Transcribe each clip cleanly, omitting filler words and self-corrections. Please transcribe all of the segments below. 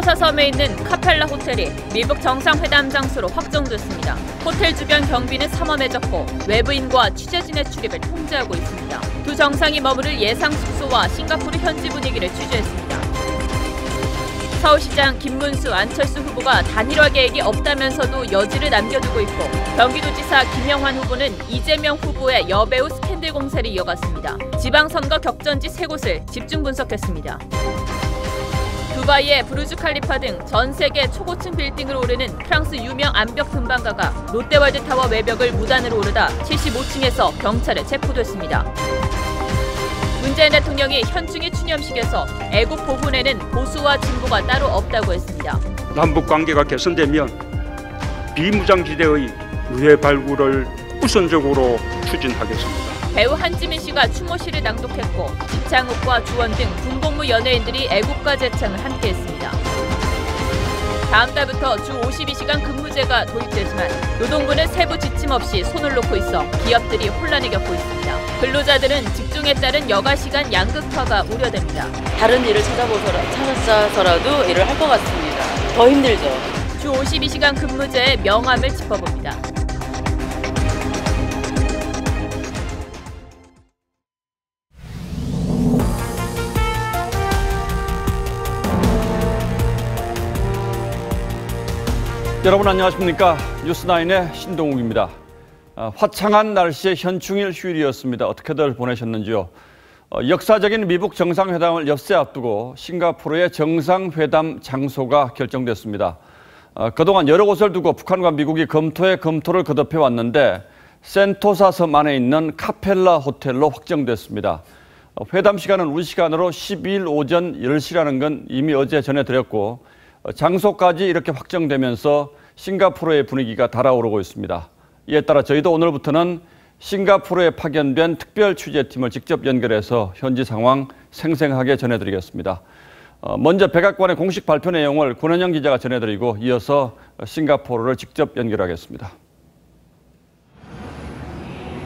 센토사 섬에 있는 카펠라 호텔이 미북 정상회담 장소로 확정됐습니다. 호텔 주변 경비는 삼엄해졌고 외부인과 취재진의 출입을 통제하고 있습니다. 두 정상이 머무를 예상 숙소와 싱가포르 현지 분위기를 취재했습니다. 서울시장 김문수, 안철수 후보가 단일화 계획이 없다면서도 여지를 남겨두고 있고 경기도지사 김영환 후보는 이재명 후보의 여배우 스캔들 공세를 이어갔습니다. 지방선거 격전지 3곳을 집중 분석했습니다. 두바이의 부르주 칼리파 등 전 세계 초고층 빌딩을 오르는 프랑스 유명 암벽 등반가가 롯데월드타워 외벽을 무단으로 오르다 75층에서 경찰에 체포됐습니다. 문재인 대통령이 현충일 추념식에서 애국 보훈에는 보수와 진보가 따로 없다고 했습니다. 남북 관계가 개선되면 비무장지대의 유해 발굴을 우선적으로 추진하겠습니다. 배우 한지민 씨가 추모시를 낭독했고 이창욱과 주원 등 군복무 연예인들이 애국가 제창을 함께했습니다. 다음 달부터 주 52시간 근무제가 도입되지만 노동부는 세부 지침 없이 손을 놓고 있어 기업들이 혼란을 겪고 있습니다. 근로자들은 직종에 따른 여가 시간 양극화가 우려됩니다. 다른 일을 찾아서라도 일을 할 것 같습니다. 더 힘들죠. 주 52시간 근무제의 명암을 짚어봅니다. 여러분 안녕하십니까? 뉴스9의 신동욱입니다. 화창한 날씨의 현충일 휴일이었습니다. 어떻게들 보내셨는지요? 역사적인 미북 정상회담을 엿새 앞두고 싱가포르의 정상회담 장소가 결정됐습니다. 그동안 여러 곳을 두고 북한과 미국이 검토에 검토를 거듭해 왔는데 센토사 섬 안에 있는 카펠라 호텔로 확정됐습니다. 회담 시간은 우리 시간으로 12일 오전 10시라는 건 이미 어제 전해드렸고 장소까지 이렇게 확정되면서 싱가포르의 분위기가 달아오르고 있습니다. 이에 따라 저희도 오늘부터는 싱가포르에 파견된 특별 취재팀을 직접 연결해서 현지 상황 생생하게 전해드리겠습니다. 먼저 백악관의 공식 발표 내용을 권은영 기자가 전해드리고 이어서 싱가포르를 직접 연결하겠습니다.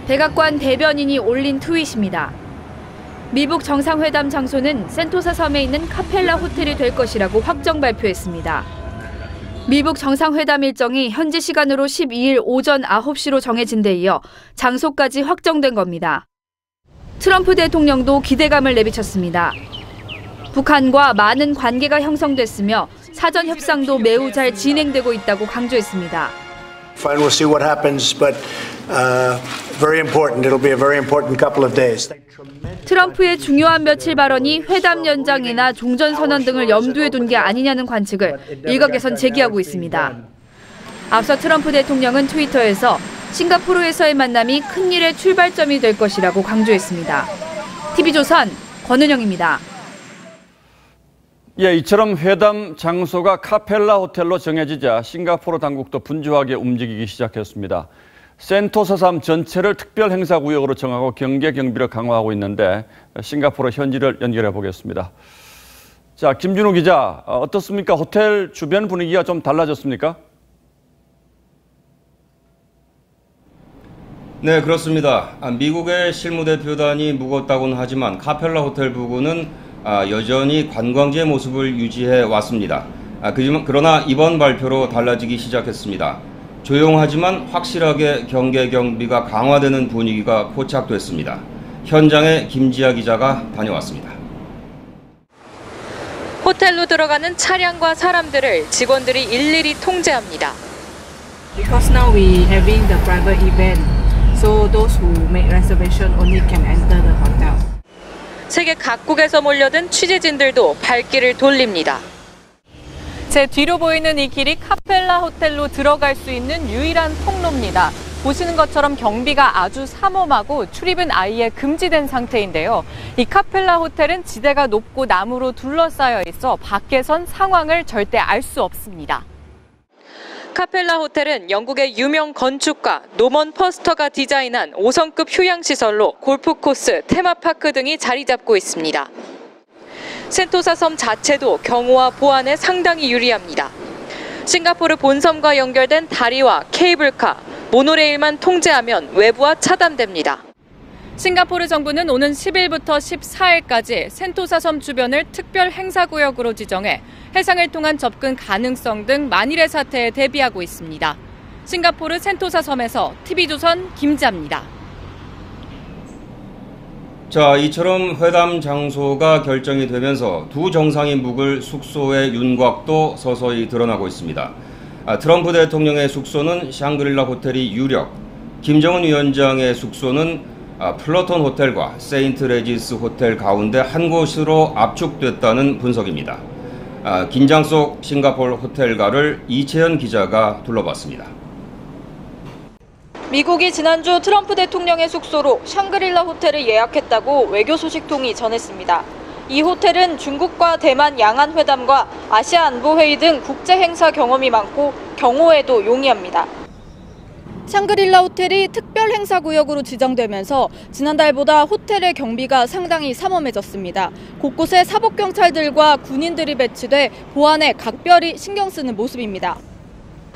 백악관 대변인이 올린 트윗입니다. 미북 정상회담 장소는 센토사 섬에 있는 카펠라 호텔이 될 것이라고 확정 발표했습니다. 미북 정상회담 일정이 현지 시간으로 12일 오전 9시로 정해진 데 이어 장소까지 확정된 겁니다. 트럼프 대통령도 기대감을 내비쳤습니다. 북한과 많은 관계가 형성됐으며 사전 협상도 매우 잘 진행되고 있다고 강조했습니다. Fine, we'll see what happens, but very important. It'll be a very important couple of days. 트럼프의 중요한 며칠 발언이 회담 연장이나 종전선언 등을 염두에 둔 게 아니냐는 관측을 일각에선 제기하고 있습니다. 앞서 트럼프 대통령은 트위터에서 싱가포르에서의 만남이 큰일의 출발점이 될 것이라고 강조했습니다. TV조선 권은영입니다. 예, 이처럼 회담 장소가 카펠라 호텔로 정해지자 싱가포르 당국도 분주하게 움직이기 시작했습니다. 센토사 섬 전체를 특별 행사 구역으로 정하고 경계 경비를 강화하고 있는데 싱가포르 현지를 연결해 보겠습니다. 자, 김준우 기자, 어떻습니까? 호텔 주변 분위기가 좀 달라졌습니까? 네, 그렇습니다. 미국의 실무대표단이 묵었다고는 하지만 카펠라 호텔 부근은 여전히 관광지의 모습을 유지해 왔습니다. 그러나 이번 발표로 달라지기 시작했습니다. 조용하지만 확실하게 경계 경비가 강화되는 분위기가 포착됐습니다. 현장에 김지아 기자가 다녀왔습니다. 호텔로 들어가는 차량과 사람들을 직원들이 일일이 통제합니다. Because now we having the private event, so those who make reservation only can enter the hotel. 세계 각국에서 몰려든 취재진들도 발길을 돌립니다. 제 뒤로 보이는 이 길이 카펠라 호텔로 들어갈 수 있는 유일한 통로입니다. 보시는 것처럼 경비가 아주 삼엄하고 출입은 아예 금지된 상태인데요. 이 카펠라 호텔은 지대가 높고 나무로 둘러싸여 있어 밖에선 상황을 절대 알 수 없습니다. 카펠라 호텔은 영국의 유명 건축가 노먼 퍼스터가 디자인한 5성급 휴양시설로 골프코스, 테마파크 등이 자리 잡고 있습니다. 센토사 섬 자체도 경호와 보안에 상당히 유리합니다. 싱가포르 본섬과 연결된 다리와 케이블카, 모노레일만 통제하면 외부와 차단됩니다. 싱가포르 정부는 오는 10일부터 14일까지 센토사 섬 주변을 특별 행사구역으로 지정해 해상을 통한 접근 가능성 등 만일의 사태에 대비하고 있습니다. 싱가포르 센토사 섬에서 TV조선 김자입니다. 자, 이처럼 회담 장소가 결정이 되면서 두 정상이 묵을 숙소의 윤곽도 서서히 드러나고 있습니다. 트럼프 대통령의 숙소는 샹그릴라 호텔이 유력, 김정은 위원장의 숙소는 플러톤 호텔과 세인트 레지스 호텔 가운데 한 곳으로 압축됐다는 분석입니다. 긴장 속 싱가포르 호텔가를 이채연 기자가 둘러봤습니다. 미국이 지난주 트럼프 대통령의 숙소로 샹그릴라 호텔을 예약했다고 외교 소식통이 전했습니다. 이 호텔은 중국과 대만 양안 회담과 아시아 안보회의 등 국제 행사 경험이 많고 경호에도 용이합니다. 샹그릴라 호텔이 특별 행사 구역으로 지정되면서 지난달보다 호텔의 경비가 상당히 삼엄해졌습니다. 곳곳에 사복 경찰들과 군인들이 배치돼 보안에 각별히 신경 쓰는 모습입니다.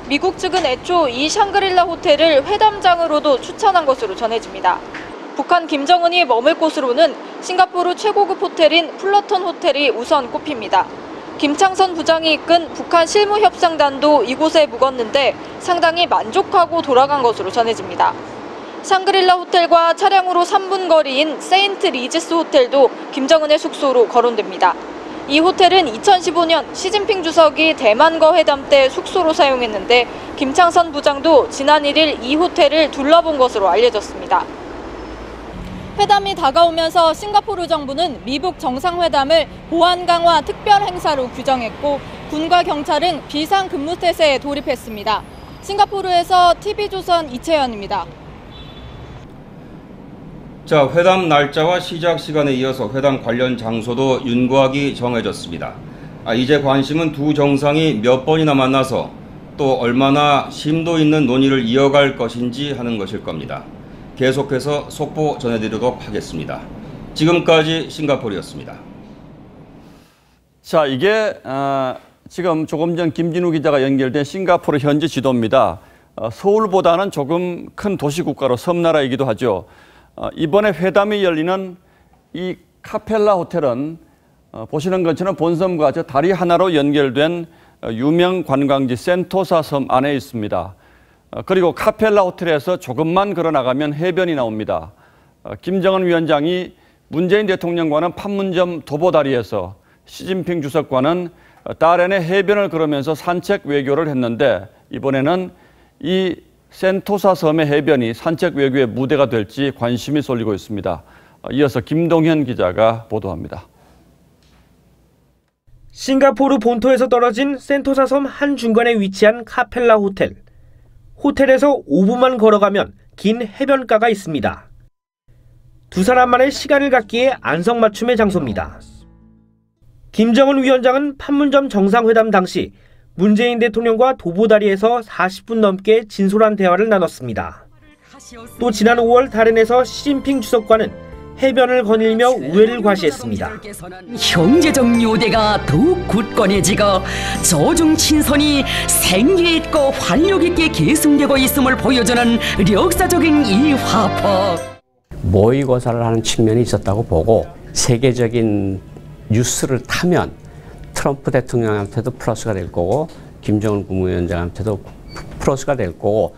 미국 측은 애초 이 샹그릴라 호텔을 회담장으로도 추천한 것으로 전해집니다. 북한 김정은이 머물 곳으로는 싱가포르 최고급 호텔인 플러톤 호텔이 우선 꼽힙니다. 김창선 부장이 이끈 북한 실무협상단도 이곳에 묵었는데 상당히 만족하고 돌아간 것으로 전해집니다. 샹그릴라 호텔과 차량으로 3분 거리인 세인트 리지스 호텔도 김정은의 숙소로 거론됩니다. 이 호텔은 2015년 시진핑 주석이 대만과 회담 때 숙소로 사용했는데 김창선 부장도 지난 1일 이 호텔을 둘러본 것으로 알려졌습니다. 회담이 다가오면서 싱가포르 정부는 미북 정상회담을 보안 강화 특별 행사로 규정했고 군과 경찰은 비상 근무 태세에 돌입했습니다. 싱가포르에서 TV조선 이채연입니다. 자, 회담 날짜와 시작 시간에 이어서 회담 관련 장소도 윤곽이 정해졌습니다. 이제 관심은 두 정상이 몇 번이나 만나서 또 얼마나 심도 있는 논의를 이어갈 것인지 하는 것일 겁니다. 계속해서 속보 전해드리도록 하겠습니다. 지금까지 싱가포르였습니다. 자, 이게 지금 조금 전 김진우 기자가 연결된 싱가포르 현지 지도입니다. 서울보다는 조금 큰 도시국가로 섬나라이기도 하죠. 이번에 회담이 열리는 이 카펠라 호텔은 보시는 것처럼 본섬과 저 다리 하나로 연결된 유명 관광지 센토사 섬 안에 있습니다. 그리고 카펠라 호텔에서 조금만 걸어나가면 해변이 나옵니다. 김정은 위원장이 문재인 대통령과는 판문점 도보다리에서 시진핑 주석과는 다롄의 해변을 걸으면서 산책 외교를 했는데 이번에는 이 센토사 섬의 해변이 산책 외교의 무대가 될지 관심이 쏠리고 있습니다. 이어서 김동현 기자가 보도합니다. 싱가포르 본토에서 떨어진 센토사 섬 한 중간에 위치한 카펠라 호텔. 호텔에서 5분만 걸어가면 긴 해변가가 있습니다. 두 사람만의 시간을 갖기에 안성맞춤의 장소입니다. 김정은 위원장은 판문점 정상회담 당시 문재인 대통령과 도보다리에서 40분 넘게 진솔한 대화를 나눴습니다. 또 지난 5월 다롄에서 시진핑 주석과는 해변을 거닐며 우애를 과시했습니다. 경제적 요대가 더욱 굳건해지고 조중 친선이 생기 있고 활력 있게 계승되고 있음을 보여주는 역사적인 이 화폭. 모의고사를 하는 측면이 있었다고 보고 세계적인 뉴스를 타면 트럼프 대통령한테도 플러스가 될 거고 김정은 국무위원장한테도 플러스가 될 거고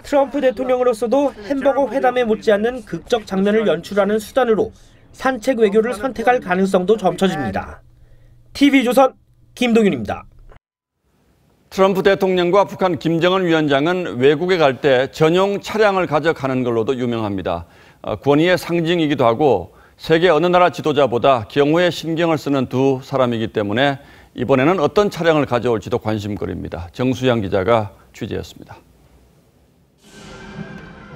트럼프 대통령으로서도 햄버거 회담에 못지않는 극적 장면을 연출하는 수단으로 산책 외교를 선택할 가능성도 점쳐집니다. TV조선 김동윤입니다. 트럼프 대통령과 북한 김정은 위원장은 외국에 갈 때 전용 차량을 가져가는 걸로도 유명합니다. 권위의 상징이기도 하고 세계 어느 나라 지도자보다 경호에 신경을 쓰는 두 사람이기 때문에 이번에는 어떤 차량을 가져올지도 관심거리입니다. 정수양 기자가 취재했습니다.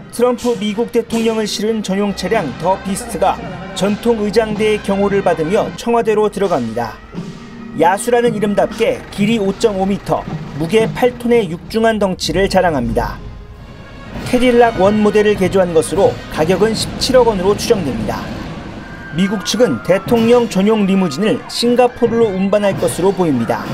트럼프 미국 대통령을 실은 전용 차량 더 비스트가 전통 의장대의 경호를 받으며 청와대로 들어갑니다. 야수라는 이름답게 길이 5.5m, 무게 8톤의 육중한 덩치를 자랑합니다. 캐딜락 원 모델을 개조한 것으로 가격은 17억 원으로 추정됩니다. 미국 측은 대통령 전용 리무진을 싱가포르로 운반할 것으로 보입니다.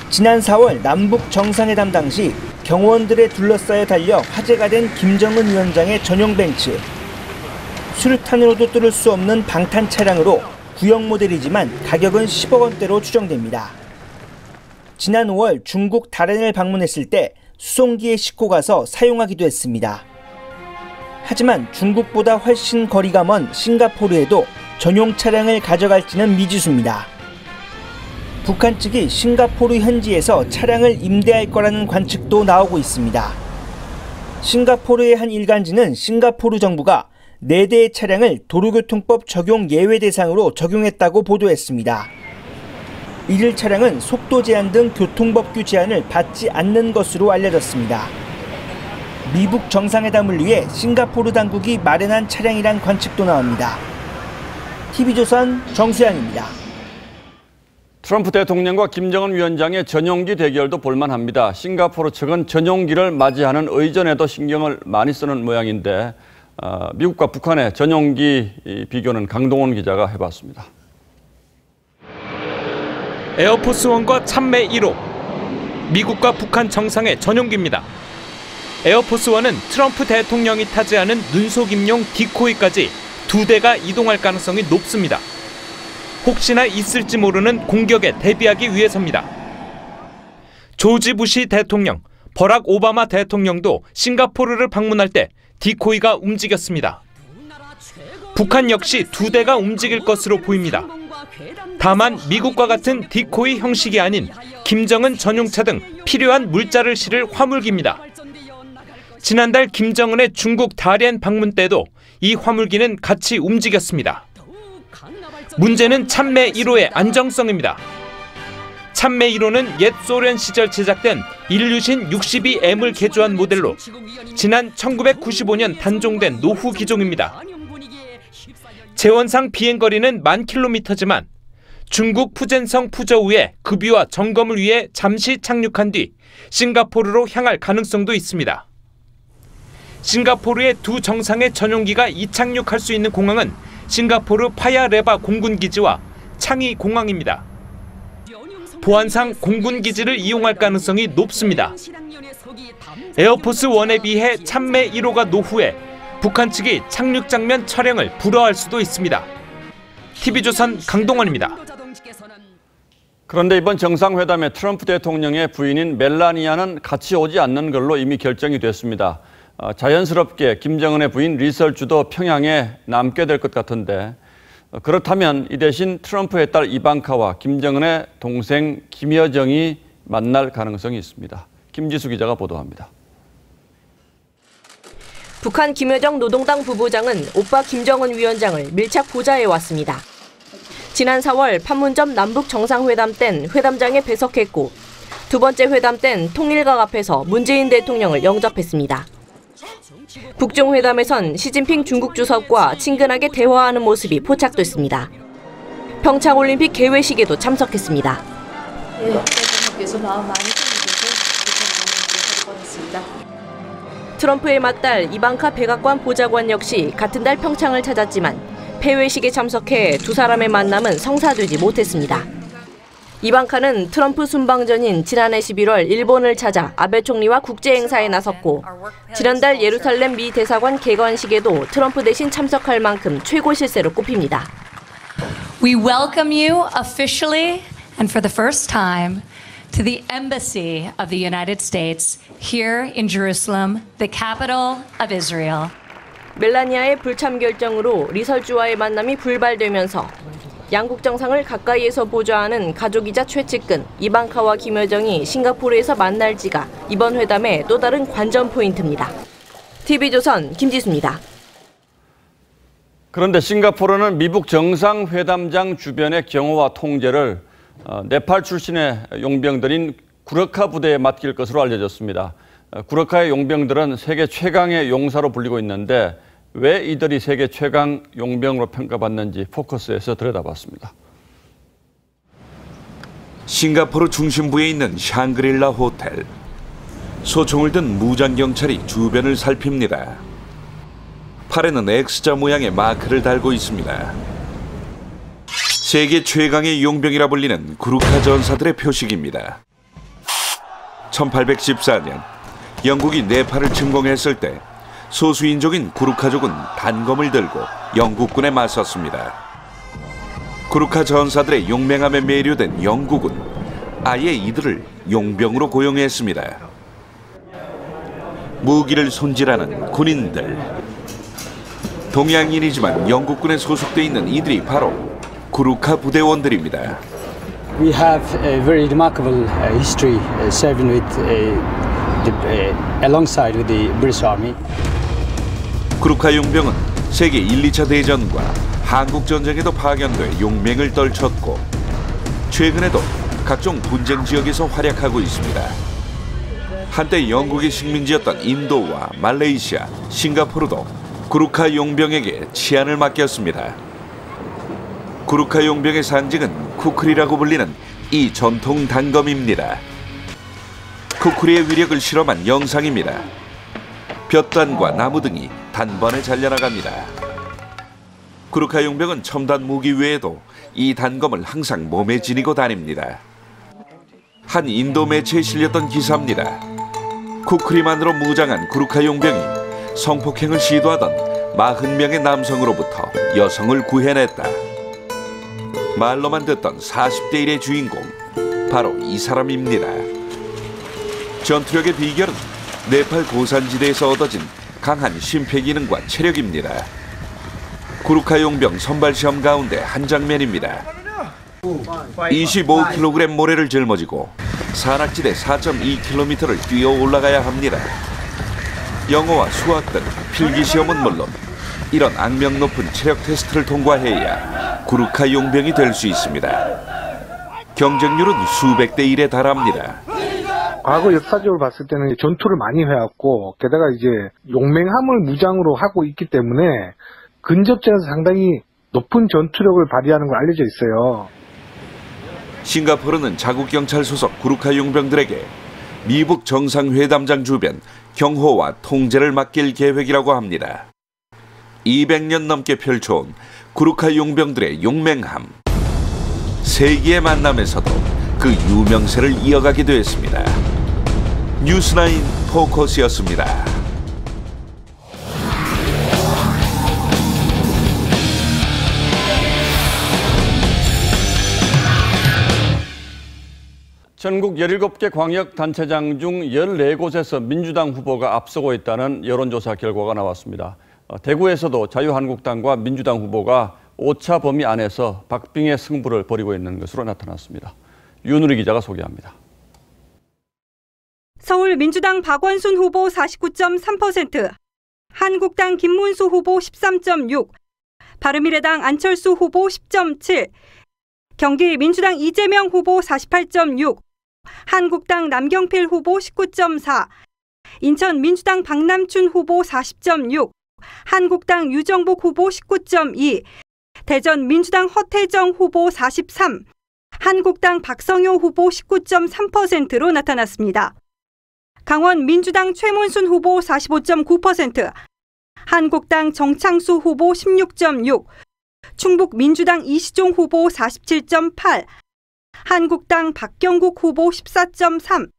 지난 4월 남북 정상회담 당시 경호원들에 둘러싸여 달려 화제가 된 김정은 위원장의 전용 벤츠. 수류탄으로도 뚫을 수 없는 방탄 차량으로 구형 모델이지만 가격은 10억 원대로 추정됩니다. 지난 5월 중국 다롄을 방문했을 때 수송기에 싣고 가서 사용하기도 했습니다. 하지만 중국보다 훨씬 거리가 먼 싱가포르에도 전용 차량을 가져갈지는 미지수입니다. 북한 측이 싱가포르 현지에서 차량을 임대할 거라는 관측도 나오고 있습니다. 싱가포르의 한 일간지는 싱가포르 정부가 4대의 차량을 도로교통법 적용 예외 대상으로 적용했다고 보도했습니다. 이들 차량은 속도 제한 등 교통법규 제한을 받지 않는 것으로 알려졌습니다. 미북 정상회담을 위해 싱가포르 당국이 마련한 차량이란 관측도 나옵니다. TV조선 정수양입니다. 트럼프 대통령과 김정은 위원장의 전용기 대결도 볼만합니다. 싱가포르 측은 전용기를 맞이하는 의전에도 신경을 많이 쓰는 모양인데 미국과 북한의 전용기 비교는 강동원 기자가 해봤습니다. 에어포스1과 참매 1호, 미국과 북한 정상의 전용기입니다. 에어포스1은 트럼프 대통령이 타지 않은 눈속임용 디코이까지 2대가 이동할 가능성이 높습니다. 혹시나 있을지 모르는 공격에 대비하기 위해서입니다. 조지 부시 대통령, 버락 오바마 대통령도 싱가포르를 방문할 때 디코이가 움직였습니다. 북한 역시 2대가 움직일 것으로 보입니다. 다만 미국과 같은 디코이 형식이 아닌 김정은 전용차 등 필요한 물자를 실을 화물기입니다. 지난달 김정은의 중국 다롄 방문 때도 이 화물기는 같이 움직였습니다. 문제는 참매 1호의 안정성입니다. 참매 1호는 옛 소련 시절 제작된 일류신 62M을 개조한 모델로 지난 1995년 단종된 노후 기종입니다. 재원상 비행거리는 10,000km지만 중국 푸젠성 푸저우에 급유와 점검을 위해 잠시 착륙한 뒤 싱가포르로 향할 가능성도 있습니다. 싱가포르의 두 정상의 전용기가 이착륙할 수 있는 공항은 싱가포르 파야레바 공군기지와 창이 공항입니다. 보안상 공군기지를 이용할 가능성이 높습니다. 에어포스 1에 비해 참매 1호가 노후에 북한 측이 착륙 장면 촬영을 불허할 수도 있습니다. TV조선 강동원입니다. 그런데 이번 정상회담에 트럼프 대통령의 부인인 멜라니아는 같이 오지 않는 걸로 이미 결정이 됐습니다. 자연스럽게 김정은의 부인 리설주도 평양에 남게 될 것 같은데 그렇다면 이 대신 트럼프의 딸 이방카와 김정은의 동생 김여정이 만날 가능성이 있습니다. 김지수 기자가 보도합니다. 북한 김여정 노동당 부부장은 오빠 김정은 위원장을 밀착 보좌해 왔습니다. 지난 4월 판문점 남북 정상회담 땐 회담장에 배석했고 두 번째 회담 땐 통일각 앞에서 문재인 대통령을 영접했습니다. 북중회담에선 시진핑 중국 주석과 친근하게 대화하는 모습이 포착됐습니다. 평창올림픽 개회식에도 참석했습니다. 대통령께서 마음 많이 씀니다. 트럼프의 맏딸 이방카 백악관 보좌관 역시 같은 달 평창을 찾았지만 폐회식에 참석해 두 사람의 만남은 성사되지 못했습니다. 이방카는 트럼프 순방 전인 지난해 11월 일본을 찾아 아베 총리와 국제행사에 나섰고 지난달 예루살렘 미 대사관 개관식에도 트럼프 대신 참석할 만큼 최고 실세로 꼽힙니다. We welcome you officially and for the first time to the Embassy of the United States here in Jerusalem, the capital of Israel. 멜라니아의 불참 결정으로 리설주와의 만남이 불발되면서 양국 정상을 가까이에서 보좌하는 가족이자 최측근 이방카와 김여정이 싱가포르에서 만날지가 이번 회담의 또 다른 관전 포인트입니다. TV조선 김지수입니다. 그런데 싱가포르는 미북 정상회담장 주변의 경호와 통제를 네팔 출신의 용병들인 구르카 부대에 맡길 것으로 알려졌습니다. 구르카의 용병들은 세계 최강의 용사로 불리고 있는데 왜 이들이 세계 최강 용병으로 평가받는지 포커스에서 들여다봤습니다. 싱가포르 중심부에 있는 샹그릴라 호텔. 소총을 든 무장경찰이 주변을 살핍니다. 팔에는 X자 모양의 마크를 달고 있습니다. 세계 최강의 용병이라 불리는 구르카 전사들의 표식입니다. 1814년 영국이 네팔을 침공했을 때 소수인종인 구루카족은 단검을 들고 영국군에 맞섰습니다. 구루카 전사들의 용맹함에 매료된 영국은 아예 이들을 용병으로 고용했습니다. 무기를 손질하는 군인들. 동양인이지만 영국군에 소속돼 있는 이들이 바로 구루카 부대원들입니다. We have a very remarkable history serving with alongside with the British Army. 구루카 용병은 세계 1, 2차 대전과 한국 전쟁에도 파견돼 용맹을 떨쳤고 최근에도 각종 분쟁 지역에서 활약하고 있습니다. 한때 영국의 식민지였던 인도와 말레이시아, 싱가포르도 구루카 용병에게 치안을 맡겼습니다. 구루카 용병의 상징은 쿠크리라고 불리는 이 전통 단검입니다. 쿠크리의 위력을 실험한 영상입니다. 볕단과 나무 등이 단번에 잘려나갑니다. 구루카 용병은 첨단 무기 외에도 이 단검을 항상 몸에 지니고 다닙니다. 한 인도 매체에 실렸던 기사입니다. 쿠크리만으로 무장한 구루카 용병이 성폭행을 시도하던 40명의 남성으로부터 여성을 구해냈다. 말로만 듣던 40대 1의 주인공, 바로 이 사람입니다. 전투력의 비결은 네팔 고산지대에서 얻어진 강한 심폐기능과 체력입니다. 구루카 용병 선발 시험 가운데 한 장면입니다. 25kg 모래를 짊어지고 산악지대 4.2km를 뛰어 올라가야 합니다. 영어와 수학 등 필기 시험은 물론 이런 악명 높은 체력 테스트를 통과해야 구루카 용병이 될 수 있습니다. 경쟁률은 수백 대 1에 달합니다. 과거 역사적으로 봤을 때는 전투를 많이 해왔고 게다가 이제 용맹함을 무장으로 하고 있기 때문에 근접전에서 상당히 높은 전투력을 발휘하는 걸 알려져 있어요. 싱가포르는 자국경찰 소속 구루카 용병들에게 미북 정상회담장 주변 경호와 통제를 맡길 계획이라고 합니다. 200년 넘게 펼쳐온 구루카 용병들의 용맹함. 세기의 만남에서도 그 유명세를 이어가기도 했습니다. 뉴스9 포커스였습니다. 전국 17개 광역단체장 중 14곳에서 민주당 후보가 앞서고 있다는 여론조사 결과가 나왔습니다. 대구에서도 자유한국당과 민주당 후보가 오차 범위 안에서 박빙의 승부를 벌이고 있는 것으로 나타났습니다. 윤우리 기자가 소개합니다. 서울 민주당 박원순 후보 49.3%, 한국당 김문수 후보 13.6%, 바른미래당 안철수 후보 10.7%, 경기 민주당 이재명 후보 48.6%, 한국당 남경필 후보 19.4%, 인천 민주당 박남춘 후보 40.6%, 한국당 유정복 후보 19.2%, 대전 민주당 허태정 후보 43%, 한국당 박성효 후보 19.3%로 나타났습니다. 강원 민주당 최문순 후보 45.9%, 한국당 정창수 후보 16.6%, 충북 민주당 이시종 후보 47.8%, 한국당 박경국 후보 14.3%,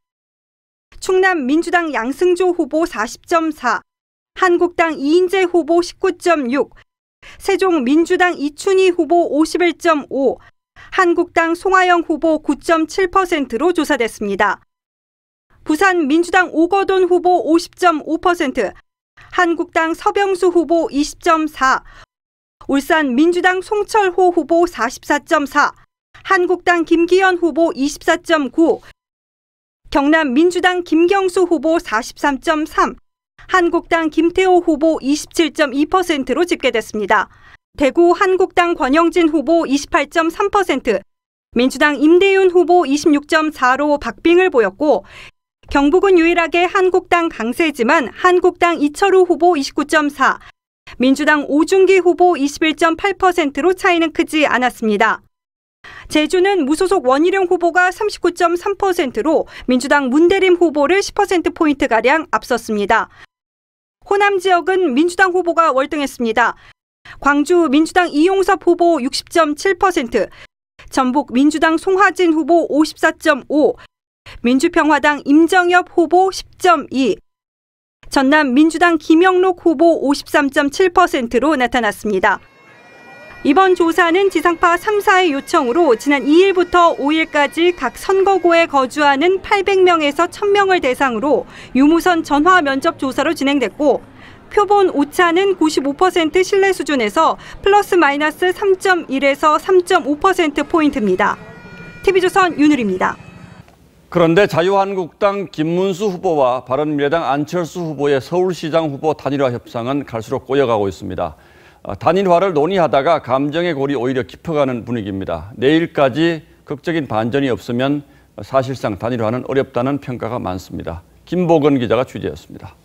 충남 민주당 양승조 후보 40.4%, 한국당 이인재 후보 19.6%, 세종 민주당 이춘희 후보 51.5%, 한국당 송하영 후보 9.7%로 조사됐습니다. 부산 민주당 오거돈 후보 50.5%, 한국당 서병수 후보 20.4%, 울산 민주당 송철호 후보 44.4%, 한국당 김기현 후보 24.9%, 경남 민주당 김경수 후보 43.3%, 한국당 김태호 후보 27.2%로 집계됐습니다. 대구 한국당 권영진 후보 28.3%, 민주당 임대윤 후보 26.4%로 박빙을 보였고, 경북은 유일하게 한국당 강세지만 한국당 이철우 후보 29.4%, 민주당 오중기 후보 21.8%로 차이는 크지 않았습니다. 제주는 무소속 원희룡 후보가 39.3%로 민주당 문대림 후보를 10%포인트가량 앞섰습니다. 호남 지역은 민주당 후보가 월등했습니다. 광주 민주당 이용섭 후보 60.7%, 전북 민주당 송화진 후보 54.5%, 민주평화당 임정엽 후보 10.2%, 전남 민주당 김영록 후보 53.7%로 나타났습니다. 이번 조사는 지상파 3사의 요청으로 지난 2일부터 5일까지 각 선거구에 거주하는 800명에서 1000명을 대상으로 유무선 전화 면접 조사로 진행됐고 표본 오차는 95% 신뢰 수준에서 플러스 마이너스 3.1에서 3.5%포인트입니다. TV조선 윤우리입니다. 그런데 자유한국당 김문수 후보와 바른미래당 안철수 후보의 서울시장 후보 단일화 협상은 갈수록 꼬여가고 있습니다. 단일화를 논의하다가 감정의 골이 오히려 깊어가는 분위기입니다. 내일까지 극적인 반전이 없으면 사실상 단일화는 어렵다는 평가가 많습니다. 김보건 기자가 취재했습니다.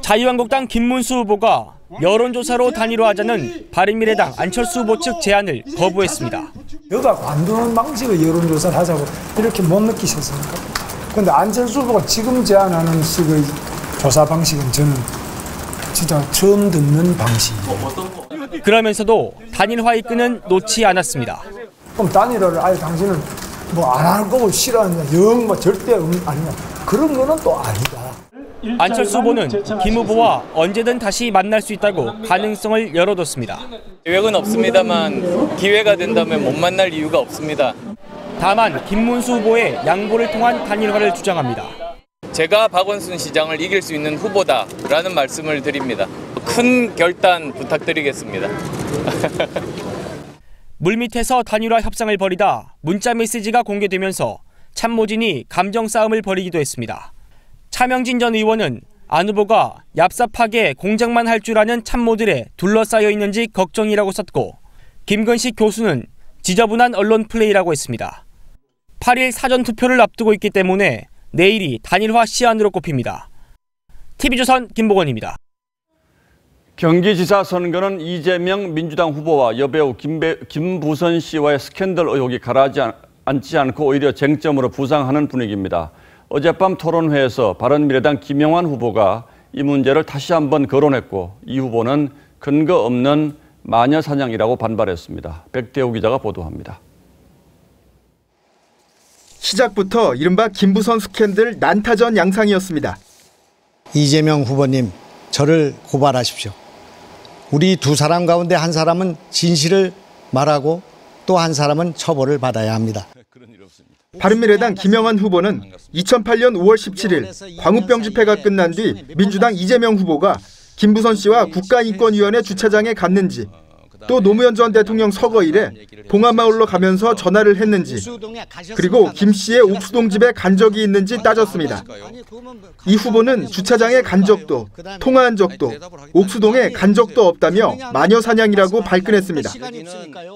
자유한국당 김문수 후보가 여론조사로 단일화하자는 바른미래당 안철수 후보 측 제안을 거부했습니다. 여당 관두는 방식의 여론조사를 하자고 이렇게 못 느끼셨습니까? 그런데 안철수 후보가 지금 제안하는 식의 조사 방식은 저는 진짜 처음 듣는 방식이에요. 그러면서도 단일화 이끈은 놓지 않았습니다. 그럼 단일화를 아예 당신은 뭐 안 할 거고 싫어하느냐, 영 뭐 절대 아니냐, 그런 거는 또 아니다. 안철수 후보는 김 후보와 언제든 다시 만날 수 있다고 가능성을 열어뒀습니다. 계획은 없습니다만 기회가 된다면 못 만날 이유가 없습니다. 다만 김문수 후보의 양보를 통한 단일화를 주장합니다. 제가 박원순 시장을 이길 수 있는 후보다라는 말씀을 드립니다. 큰 결단 부탁드리겠습니다. 물밑에서 단일화 협상을 벌이다 문자 메시지가 공개되면서 참모진이 감정 싸움을 벌이기도 했습니다. 차명진 전 의원은 안 후보가 얍삽하게 공작만 할 줄 아는 참모들에 둘러싸여 있는지 걱정이라고 썼고, 김근식 교수는 지저분한 언론 플레이라고 했습니다. 8일 사전투표를 앞두고 있기 때문에 내일이 단일화 시한으로 꼽힙니다. TV조선 김보건입니다. 경기지사 선거는 이재명 민주당 후보와 여배우 김부선 씨와의 스캔들 의혹이 가라앉지 않지 않고 오히려 쟁점으로 부상하는 분위기입니다. 어젯밤 토론회에서 바른미래당 김영환 후보가 이 문제를 다시 한번 거론했고, 이 후보는 근거 없는 마녀사냥이라고 반발했습니다. 백대호 기자가 보도합니다. 시작부터 이른바 김부선 스캔들 난타전 양상이었습니다. 이재명 후보님, 저를 고발하십시오. 우리 두 사람 가운데 한 사람은 진실을 말하고 또 한 사람은 처벌을 받아야 합니다. 바른미래당 김영환 후보는 2008년 5월 17일 광우병 집회가 끝난 뒤 민주당 이재명 후보가 김부선 씨와 국가인권위원회 주차장에 갔는지, 또 노무현 전 대통령 서거일에 봉하마을로 가면서 전화를 했는지, 그리고 김 씨의 옥수동 집에 간 적이 있는지 따졌습니다. 이 후보는 주차장에 간 적도, 통화한 적도, 옥수동에 간 적도 없다며 마녀사냥이라고 발끈했습니다.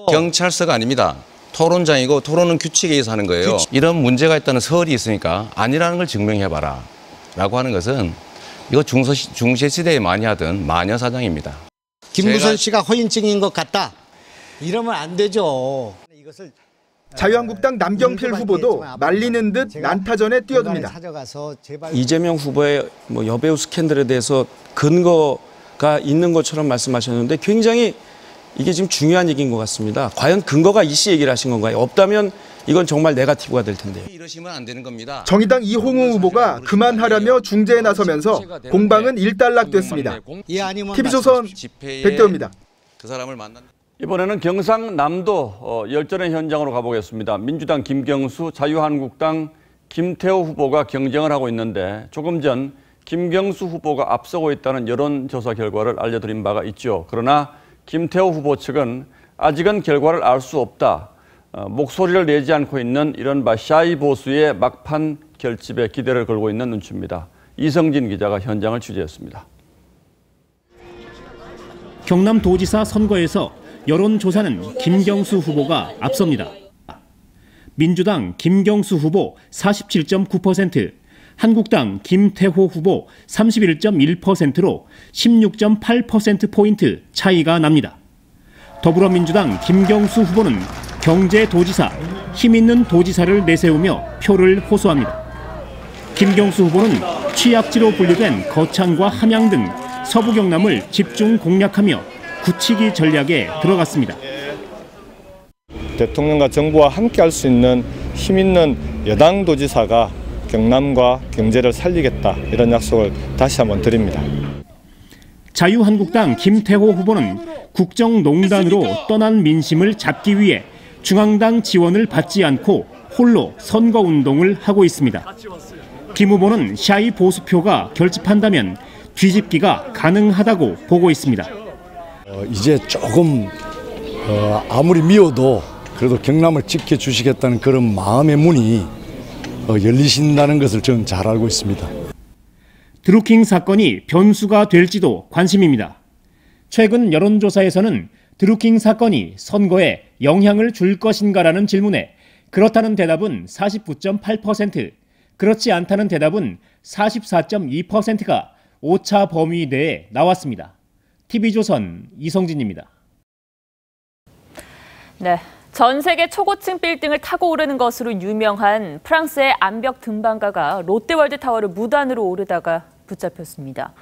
경찰서가 아닙니다. 토론장이고 토론은 규칙에 의해서 하는 거예요. 이런 문제가 있다는 설이 있으니까 아니라는 걸 증명해봐라 라고 하는 것은 이거 중세시대에 많이 하던 마녀사냥입니다. 김부선 씨가 허인증인 것 같다, 이러면 안 되죠. 자유한국당 남경필 후보도 말리는 듯 난타전에 뛰어듭니다. 이재명 후보의 여배우 스캔들에 대해서 근거가 있는 것처럼 말씀하셨는데 굉장히 이게 지금 중요한 얘기인 것 같습니다. 과연 근거가 있이 얘기를 하신 건가요? 없다면 이건 정말 네거티브가 될 텐데요. 이러시면 안 되는 겁니다. 정의당 이홍우 후보가 그만하라며 중재에 나서면서 공방은 일단락됐습니다. TV조선 백대호입니다. 그 사람을 만난. 이번에는 경상남도 열전의 현장으로 가보겠습니다. 민주당 김경수, 자유한국당 김태호 후보가 경쟁을 하고 있는데, 조금 전 김경수 후보가 앞서고 있다는 여론조사 결과를 알려드린 바가 있죠. 그러나 김태호 후보 측은 아직은 결과를 알 수 없다, 목소리를 내지 않고 있는 이른바 샤이 보수의 막판 결집에 기대를 걸고 있는 눈치입니다. 이성진 기자가 현장을 취재했습니다. 경남도지사 선거에서 여론조사는 김경수 후보가 앞섭니다. 민주당 김경수 후보 47.9%, 한국당 김태호 후보 31.1%로 16.8%포인트 차이가 납니다. 더불어민주당 김경수 후보는 경제도지사, 힘있는 도지사를 내세우며 표를 호소합니다. 김경수 후보는 취약지로 분류된 거창과 함양 등 서부 경남을 집중 공략하며 굳히기 전략에 들어갔습니다. 대통령과 정부와 함께 할 수 있는 힘있는 여당 도지사가 경남과 경제를 살리겠다 이런 약속을 다시 한번 드립니다. 자유한국당 김태호 후보는 국정농단으로 떠난 민심을 잡기 위해 중앙당 지원을 받지 않고 홀로 선거운동을 하고 있습니다. 김 후보는 샤이 보수표가 결집한다면 뒤집기가 가능하다고 보고 있습니다. 이제 조금 아무리 미워도 그래도 경남을 지켜주시겠다는 그런 마음의 문이 열리신다는 것을 저는 잘 알고 있습니다. 드루킹 사건이 변수가 될지도 관심입니다. 최근 여론조사에서는 드루킹 사건이 선거에 영향을 줄 것인가라는 질문에 그렇다는 대답은 49.8%, 그렇지 않다는 대답은 44.2%가 오차 범위 내에 나왔습니다. TV조선 이성진입니다. 네, 전 세계 초고층 빌딩을 타고 오르는 것으로 유명한 프랑스의 암벽 등반가가 롯데월드타워를 무단으로 오르다가 붙잡혔습니다.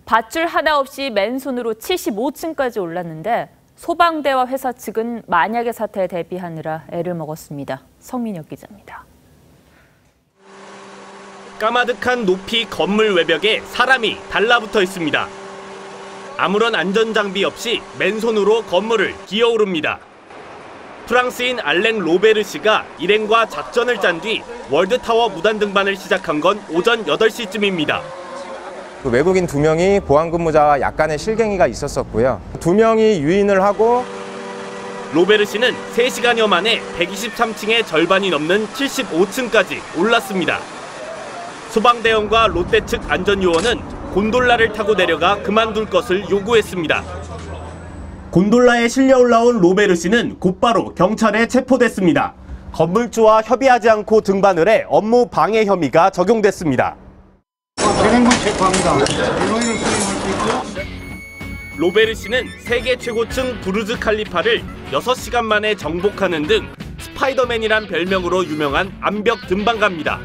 밧줄 하나 없이 맨손으로 75층까지 올랐는데 소방대와 회사 측은 만약의 사태에 대비하느라 애를 먹었습니다. 성민혁 기자입니다. 까마득한 높이 건물 외벽에 사람이 달라붙어 있습니다. 아무런 안전장비 없이 맨손으로 건물을 기어오릅니다. 프랑스인 알랭 로베르시가 일행과 작전을 짠 뒤 월드타워 무단 등반을 시작한 건 오전 8시쯤입니다. 외국인 2명이 보안근무자와 약간의 실갱이가 있었고요. 2명이 유인을 하고 로베르시는 3시간여 만에 123층의 절반이 넘는 75층까지 올랐습니다. 소방대원과 롯데 측 안전요원은 곤돌라를 타고 내려가 그만둘 것을 요구했습니다. 곤돌라에 실려 올라온 로베르시는 곧바로 경찰에 체포됐습니다. 건물주와 협의하지 않고 등반을 해 업무 방해 혐의가 적용됐습니다. 로베르시는 세계 최고층 부르즈 칼리파를 6시간 만에 정복하는 등 스파이더맨이란 별명으로 유명한 암벽 등반가입니다.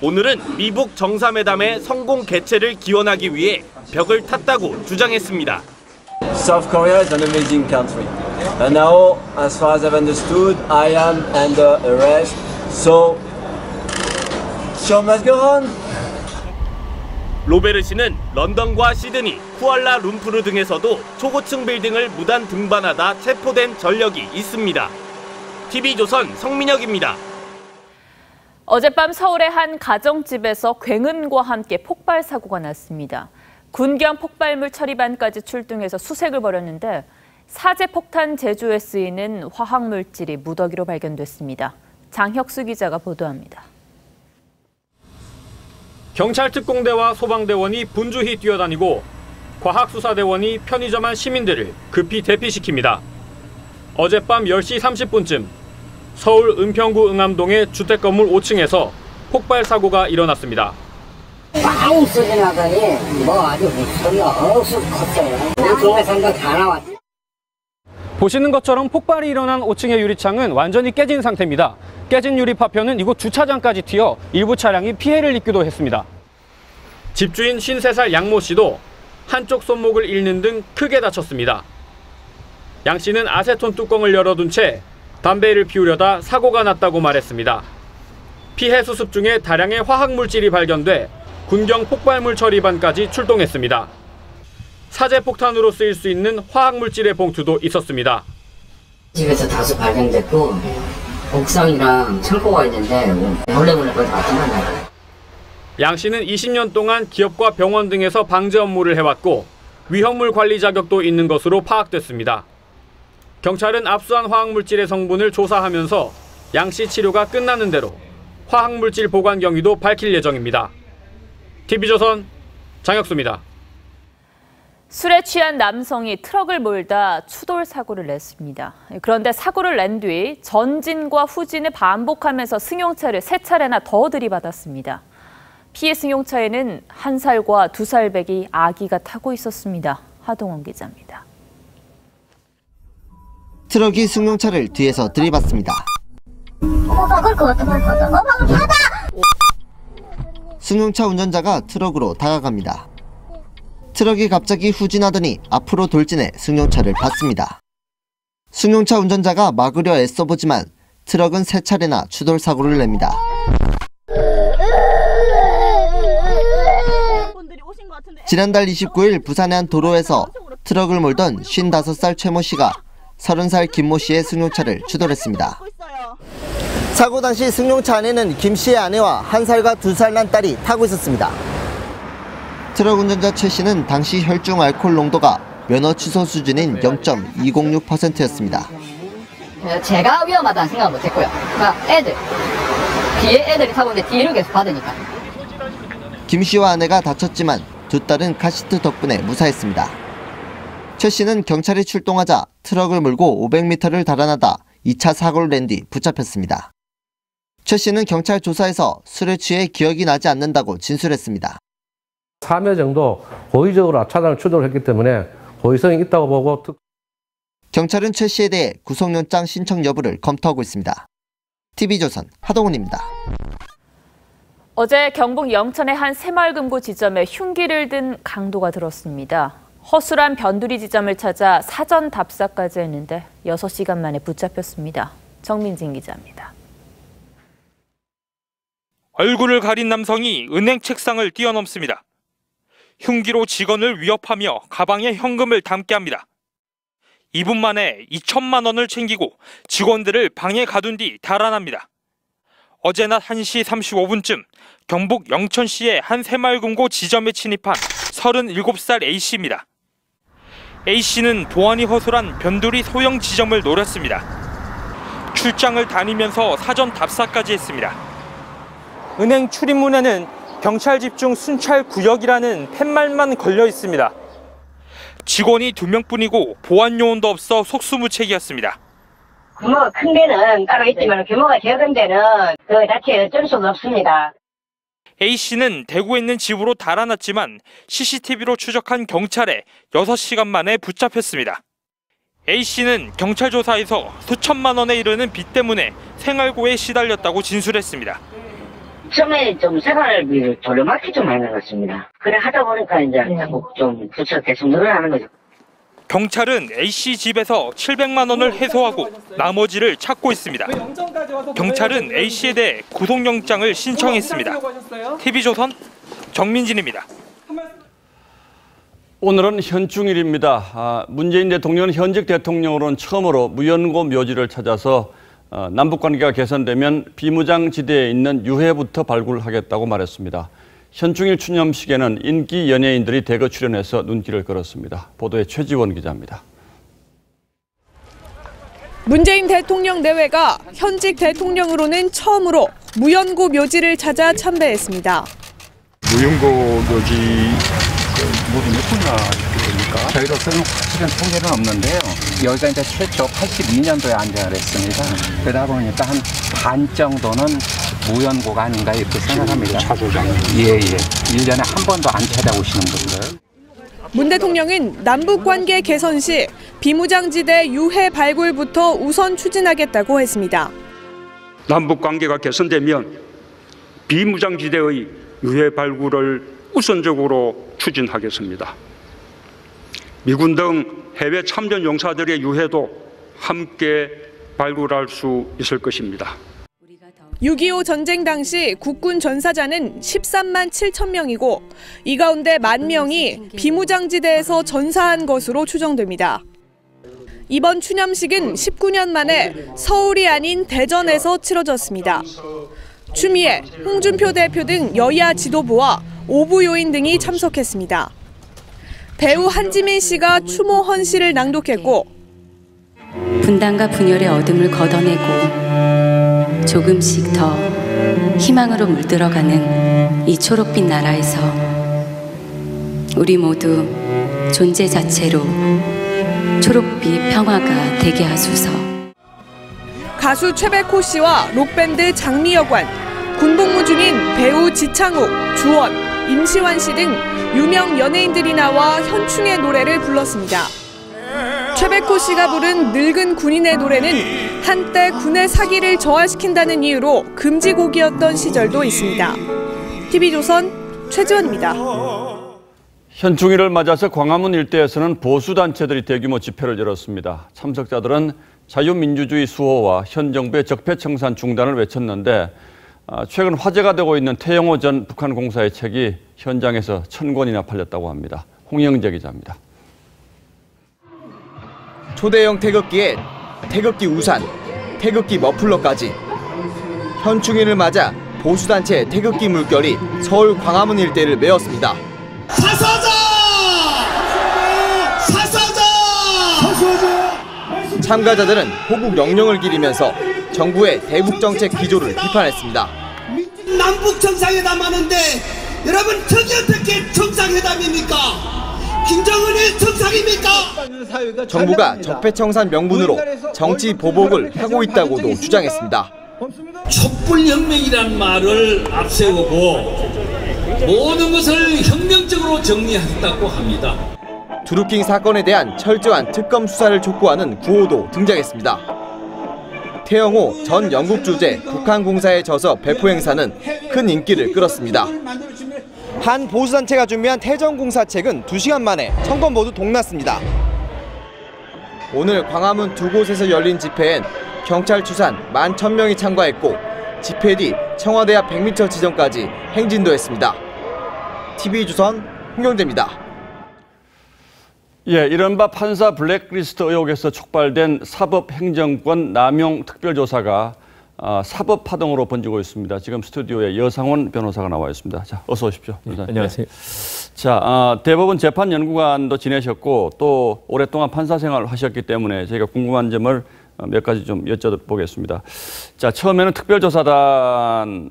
오늘은 미북 정상회담의 성공 개최를 기원하기 위해 벽을 탔다고 주장했습니다. South Korea is an amazing country. And now, as far as I've understood, I am under arrest. So, show must go on. 로베르시는 런던과 시드니, 쿠알라룸푸르 등에서도 초고층 빌딩을 무단 등반하다 체포된 전력이 있습니다. TV조선 성민혁입니다. 어젯밤 서울의 한 가정집에서 굉음과 함께 폭발 사고가 났습니다. 군경 폭발물 처리반까지 출동해서 수색을 벌였는데 사제폭탄 제조에 쓰이는 화학물질이 무더기로 발견됐습니다. 장혁수 기자가 보도합니다. 경찰 특공대와 소방대원이 분주히 뛰어다니고 과학수사대원이 편의점 안 시민들을 급히 대피시킵니다. 어젯밤 10시 30분쯤 서울 은평구 응암동의 주택건물 5층에서 폭발 사고가 일어났습니다. 빵 소리 나더니 뭐 아주 소리가 억수 컸어요. 그냥 동네 사람들 다 나왔지. 보시는 것처럼 폭발이 일어난 5층의 유리창은 완전히 깨진 상태입니다. 깨진 유리 파편은 이곳 주차장까지 튀어 일부 차량이 피해를 입기도 했습니다. 집주인 53살 양모 씨도 한쪽 손목을 잃는 등 크게 다쳤습니다. 양 씨는 아세톤 뚜껑을 열어둔 채 담배를 피우려다 사고가 났다고 말했습니다. 피해 수습 중에 다량의 화학물질이 발견돼 군경 폭발물 처리반까지 출동했습니다. 사제폭탄으로 쓰일 수 있는 화학물질의 봉투도 있었습니다. 집에서 다수 발견됐고 옥상이랑 창고가 있는데 몰래 거기 맞춰놨나요? 양 씨는 20년 동안 기업과 병원 등에서 방제 업무를 해왔고 위험물 관리 자격도 있는 것으로 파악됐습니다. 경찰은 압수한 화학물질의 성분을 조사하면서 양 씨 치료가 끝나는 대로 화학물질 보관 경위도 밝힐 예정입니다. TV조선 장혁수입니다. 술에 취한 남성이 트럭을 몰다 추돌 사고를 냈습니다. 그런데 사고를 낸 뒤 전진과 후진을 반복하면서 승용차를 3차례나 더 들이받았습니다. 피해 승용차에는 1살과 2살 배기 아기가 타고 있었습니다. 하동원 기자입니다. 트럭이 승용차를 뒤에서 들이받습니다. 승용차 운전자가 트럭으로 다가갑니다. 트럭이 갑자기 후진하더니 앞으로 돌진해 승용차를 받습니다. 승용차 운전자가 막으려 애써보지만 트럭은 3차례나 추돌 사고를 냅니다. 지난달 29일 부산의 한 도로에서 트럭을 몰던 55살 최모 씨가 30살 김모 씨의 승용차를 추돌했습니다. 사고 당시 승용차 안에는 김 씨의 아내와 1살과 2살 난 딸이 타고 있었습니다. 트럭 운전자 최 씨는 당시 혈중 알코올 농도가 면허 취소 수준인 0.206%였습니다. 제가 위험하다는 생각 못했고요. 애들, 뒤에 애들이 타고 있는데 뒤를 계속 받으니까. 김 씨와 아내가 다쳤지만 두 딸은 카시트 덕분에 무사했습니다. 최 씨는 경찰이 출동하자 트럭을 몰고 500m를 달아나다 2차 사고를 낸 뒤 붙잡혔습니다. 최 씨는 경찰 조사에서 술에 취해 기억이 나지 않는다고 진술했습니다. 3회 정도 고의적으로 차량을 추돌했기 때문에 고의성이 있다고 보고 경찰은 최 씨에 대해 구속영장 신청 여부를 검토하고 있습니다. TV조선 하동훈입니다. 어제 경북 영천의 한 새마을금고 지점에 흉기를 든 강도가 들었습니다. 허술한 변두리 지점을 찾아 사전 답사까지 했는데 6시간 만에 붙잡혔습니다. 정민진 기자입니다. 얼굴을 가린 남성이 은행 책상을 뛰어넘습니다. 흉기로 직원을 위협하며 가방에 현금을 담게 합니다. 2분 만에 2천만 원을 챙기고 직원들을 방에 가둔 뒤 달아납니다. 어제 낮 1시 35분쯤 경북 영천시의 한 새마을금고 지점에 침입한 37살 A씨입니다. A씨는 보안이 허술한 변두리 소형 지점을 노렸습니다. 출장을 다니면서 사전 답사까지 했습니다. 은행 출입문에는 경찰 집중 순찰 구역이라는 팻말만 걸려 있습니다. 직원이 2명뿐이고 보안 요원도 없어 속수무책이었습니다. 규모가 큰 데는 따로 있지만 규모가 적은 데는 그 자체에 어쩔 수가 없습니다. A씨는 대구에 있는 집으로 달아났지만 CCTV로 추적한 경찰에 6시간 만에 붙잡혔습니다. A씨는 경찰 조사에서 수천만 원에 이르는 빚 때문에 생활고에 시달렸다고 진술했습니다. 처음에 좀 생활비를 돌려막기 좀 많이 나갔습니다. 그래 하다 보니까 이제 좀 부채가 계속 늘어나는 거죠. 경찰은 A씨 집에서 700만 원을 해소하고 나머지를 찾고 있습니다. 경찰은 A씨에 대해 구속영장을 신청했습니다. TV조선 정민진입니다. 오늘은 현충일입니다. 문재인 대통령은 현직 대통령으로는 처음으로 무연고 묘지를 찾아서 남북관계가 개선되면 비무장지대에 있는 유해부터 발굴하겠다고 말했습니다. 현충일 추념식에는 인기 연예인들이 대거 출연해서 눈길을 끌었습니다. 보도에 최지원 기자입니다. 문재인 대통령 내외가 현직 대통령으로는 처음으로 무연고 묘지를 찾아 참배했습니다. 무연고 묘지 모두 몇 분이나 됩니까? 저희로서는 확실한 통계는 없는데요. 여기가 이제 최초 82년도에 안장을 했습니다. 그러다 보니까 한 반 정도는 무연고가 아닌가 이렇게 생각합니다. 예. 1년에 한 번도 안 찾아오시는 분들. 문 대통령은 남북관계 개선 시 비무장지대 유해 발굴부터 우선 추진하겠다고 했습니다. 남북관계가 개선되면 비무장지대의 유해 발굴을 우선적으로 추진하겠습니다. 미군 등 해외 참전 용사들의 유해도 함께 발굴할 수 있을 것입니다. 6.25 전쟁 당시 국군 전사자는 13만 7천 명이고 이 가운데 1만 명이 비무장지대에서 전사한 것으로 추정됩니다. 이번 추념식은 19년 만에 서울이 아닌 대전에서 치러졌습니다. 추미애, 홍준표 대표 등 여야 지도부와 오부 요인 등이 참석했습니다. 배우 한지민 씨가 추모 헌시를 낭독했고 분단과 분열의 어둠을 걷어내고 조금씩 더 희망으로 물들어가는 이 초록빛 나라에서 우리 모두 존재 자체로 초록빛 평화가 되게 하소서. 가수 최백호 씨와 록밴드 장미여관, 군복무 중인 배우 지창욱, 주원, 임시완 씨 등 유명 연예인들이 나와 현충의 노래를 불렀습니다. 최백호 씨가 부른 늙은 군인의 노래는 한때 군의 사기를 저하시킨다는 이유로 금지곡이었던 시절도 있습니다. TV조선 최지원입니다. 현충일을 맞아서 광화문 일대에서는 보수단체들이 대규모 집회를 열었습니다. 참석자들은 자유민주주의 수호와 현 정부의 적폐청산 중단을 외쳤는데 최근 화제가 되고 있는 태영호 전 북한 공사의 책이 현장에서 1000권이나 팔렸다고 합니다. 홍영재 기자입니다. 초대형 태극기에 태극기 우산, 태극기 머플러까지 현충일을 맞아 보수단체 태극기 물결이 서울 광화문 일대를 메웠습니다. 사사자! 사사자! 사사자! 참가자들은 호국 영령을 기리면서 정부의 대북 정책 기조를 비판했습니다. 남북 정상회담 하는데 여러분 저게 어떻게 정상회담입니까? 김정은의 정상입니까? 정부가 적폐청산 명분으로 정치 보복을 하고 있다고도 주장했습니다. 촛불혁명이란 말을 앞세우고 모든 것을 혁명적으로 정리하겠다고 합니다. 드루킹 사건에 대한 철저한 특검 수사를 촉구하는 구호도 등장했습니다. 태영호 전 영국 주재 북한 공사에 져서 배포 행사는 큰 인기를 끌었습니다. 한 보수단체가 준비한 태정공사책은 2시간 만에 1000권 모두 동났습니다. 오늘 광화문 두 곳에서 열린 집회엔 경찰 추산 11,000명이 참가했고 집회 뒤 청와대 앞 100m 지점까지 행진도 했습니다. TV조선 홍경재입니다. 예, 이른바 판사 블랙리스트 의혹에서 촉발된 사법행정권 남용 특별조사가 사법 파동으로 번지고 있습니다. 지금 스튜디오에 여상원 변호사가 나와 있습니다. 자, 어서 오십시오. 네, 안녕하세요. 자, 대법원 재판연구관도 지내셨고 또 오랫동안 판사 생활을 하셨기 때문에 저희가 궁금한 점을 몇 가지 좀 여쭤보겠습니다. 자, 처음에는 특별조사단이